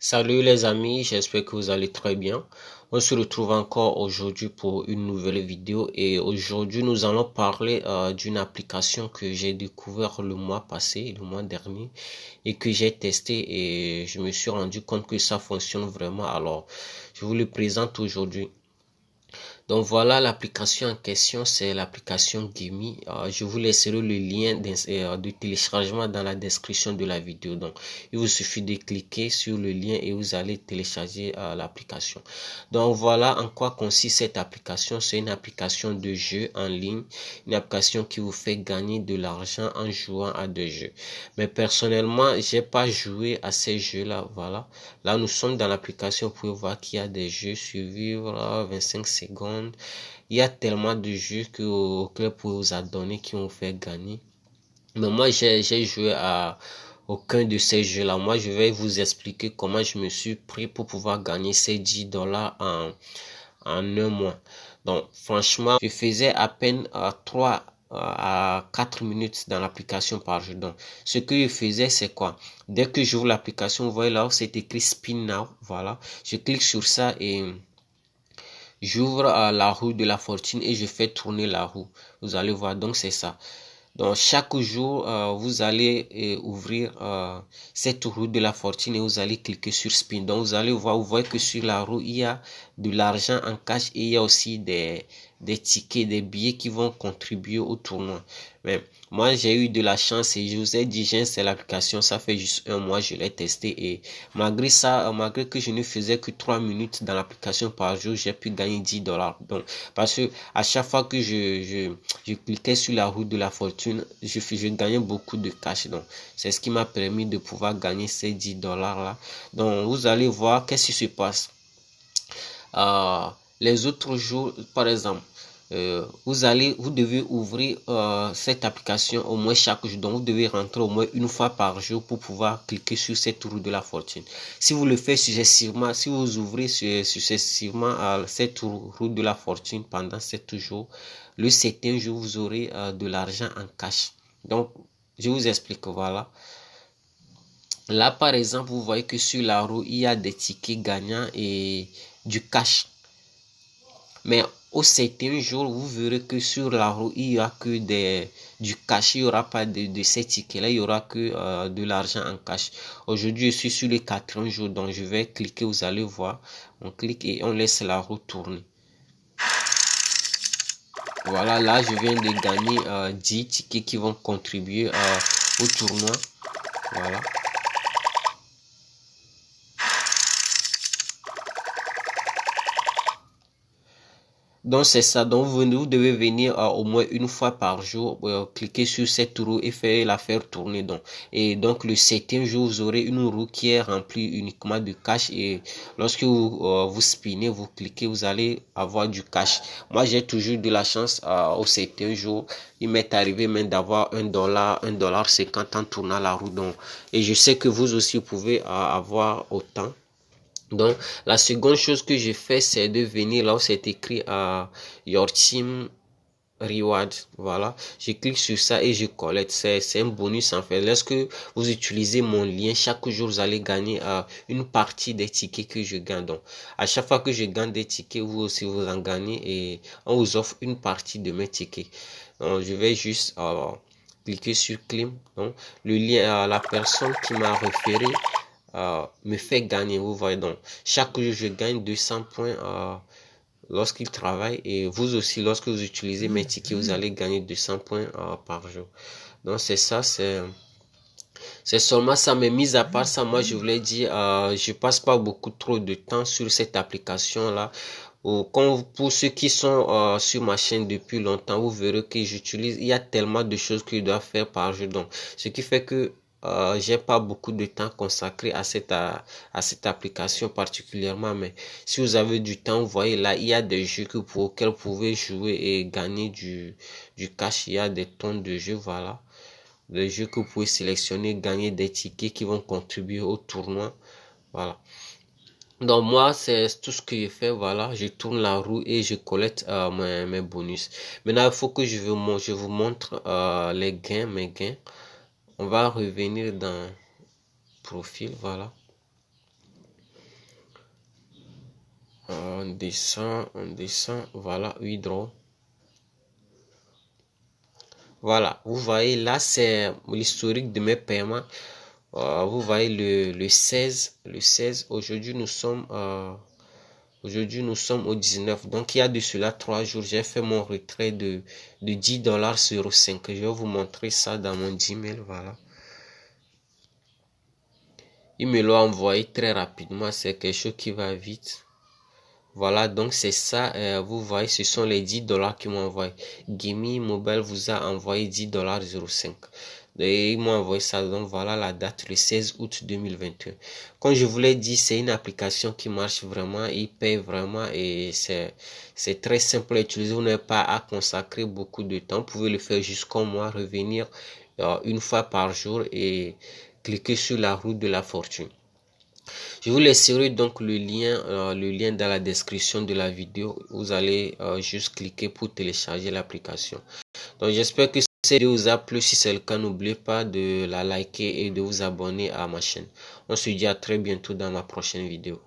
Salut les amis, j'espère que vous allez très bien. On se retrouve encore aujourd'hui pour une nouvelle vidéo et aujourd'hui nous allons parler d'une application que j'ai découvert le mois passé, le mois dernier et que j'ai testé et je me suis rendu compte que ça fonctionne vraiment. Alors, je vous le présente aujourd'hui. Donc voilà, l'application en question, c'est l'application Gimi. Je vous laisserai le lien de téléchargement dans la description de la vidéo. Donc, il vous suffit de cliquer sur le lien et vous allez télécharger l'application. Donc voilà en quoi consiste cette application. C'est une application de jeu en ligne, une application qui vous fait gagner de l'argent en jouant à des jeux. Mais personnellement, j'ai pas joué à ces jeux-là. Voilà. Là, nous sommes dans l'application. Vous pouvez voir qu'il y a des jeux survivre, 25 secondes. Il y a tellement de jeux auxquels vous pouvez vous adonner qui vont faire gagner. Mais moi, j'ai joué à aucun de ces jeux-là. Moi, je vais vous expliquer comment je me suis pris pour pouvoir gagner ces $10 en un mois. Donc, franchement, je faisais à peine 3 à 4 minutes dans l'application par jour. Donc, ce que je faisais, c'est quoi? Dès que j'ouvre l'application, vous voyez là où c'est écrit Spin Now. Voilà. Je clique sur ça et j'ouvre la roue de la fortune et je fais tourner la roue. Vous allez voir, donc c'est ça. Donc chaque jour, vous allez ouvrir cette roue de la fortune et vous allez cliquer sur spin. Donc vous allez voir, vous voyez que sur la roue, il y a de l'argent en cash et il y a aussi des tickets, des billets qui vont contribuer au tournoi. Mais moi, j'ai eu de la chance et je vous ai dit, j'ai installé l'application, ça fait juste un mois, je l'ai testé et malgré ça, malgré que je ne faisais que 3 minutes dans l'application par jour, j'ai pu gagner $10. Donc, parce que à chaque fois que je cliquais sur la roue de la fortune, je gagnais beaucoup de cash. Donc, c'est ce qui m'a permis de pouvoir gagner ces $10 là. Donc, vous allez voir qu'est-ce qui se passe. Euh, les autres jours, par exemple, vous devez ouvrir cette application au moins chaque jour. Donc, vous devez rentrer au moins une fois par jour pour pouvoir cliquer sur cette roue de la fortune. Si vous le faites successivement, si vous ouvrez successivement cette roue de la fortune pendant 7 jours, le septième jour, vous aurez de l'argent en cash. Donc, je vous explique, voilà. Là, par exemple, vous voyez que sur la roue, il y a des tickets gagnants et du cash. Mais au septième jour, vous verrez que sur la roue, il n'y aura que du cash. Il n'y aura pas de ces tickets-là. Il n'y aura que de l'argent en cash. Aujourd'hui, je suis sur le quatrième jour. Donc, je vais cliquer. Vous allez voir. On clique et on laisse la roue tourner. Voilà, là, je viens de gagner 10 tickets qui vont contribuer au tournoi. Voilà. Donc c'est ça, donc vous devez venir au moins une fois par jour, cliquer sur cette roue et la faire tourner. Et donc le septième jour, vous aurez une roue qui est remplie uniquement de cash et lorsque vous spinnez, vous cliquez, vous allez avoir du cash. Moi j'ai toujours de la chance au septième jour, il m'est arrivé même d'avoir $1,50 en tournant la roue. Donc, et je sais que vous aussi pouvez avoir autant. Donc, la seconde chose que je fais, c'est de venir là où c'est écrit Your Team Reward. Voilà. Je clique sur ça et je collecte. C'est un bonus en fait. Lorsque vous utilisez mon lien, chaque jour, vous allez gagner une partie des tickets que je gagne. Donc, à chaque fois que je gagne des tickets, vous aussi, vous en gagnez et on vous offre une partie de mes tickets. Donc, je vais juste cliquer sur Claim. Donc, le lien à la personne qui m'a référé me fait gagner. Vous voyez donc, chaque jour je gagne 200 points lorsqu'il travaille et vous aussi lorsque vous utilisez mes tickets vous allez gagner 200 points par jour. Donc c'est ça, c'est seulement ça. Mais mis à part ça, moi je voulais dire, je passe pas beaucoup trop de temps sur cette application là. Pour ceux qui sont sur ma chaîne depuis longtemps, vous verrez que j'utilise, il y a tellement de choses que je dois faire par jour. Donc, ce qui fait que j'ai pas beaucoup de temps consacré à cette application particulièrement. Mais si vous avez du temps, vous voyez là, il y a des jeux auxquels vous pouvez jouer et gagner du cash. Il y a des tonnes de jeux, voilà. Des jeux que vous pouvez sélectionner, gagner des tickets qui vont contribuer au tournoi. Voilà. Donc moi, c'est tout ce que je fais, voilà, je tourne la roue et je collecte mes bonus. Maintenant, il faut que je vous montre les gains, mes gains. On va revenir dans profil, voilà. On descend, voilà, withdraw. Voilà, vous voyez là, c'est l'historique de mes paiements. Vous voyez le 16, aujourd'hui nous sommes au 19. Donc il y a de cela 3 jours, j'ai fait mon retrait de $10.05. Je vais vous montrer ça dans mon Gmail, voilà. Il me l'a envoyé très rapidement, c'est quelque chose qui va vite. Voilà, donc c'est ça, vous voyez, ce sont les $10 qu'ils m'ont envoyé. Gimme Mobile vous a envoyé $10.05. Et ils m'ont envoyé ça, donc voilà la date, le 16 août 2021. Comme je vous l'ai dit, c'est une application qui marche vraiment, il paye vraiment et c'est très simple à utiliser. Vous n'avez pas à consacrer beaucoup de temps. Vous pouvez le faire juste comme moi, revenir une fois par jour et cliquer sur la roue de la fortune. Je vous laisserai donc le lien dans la description de la vidéo. Vous allez juste cliquer pour télécharger l'application. Donc j'espère que cette vidéo vous a plu. Si c'est le cas, n'oubliez pas de la liker et de vous abonner à ma chaîne. On se dit à très bientôt dans ma prochaine vidéo.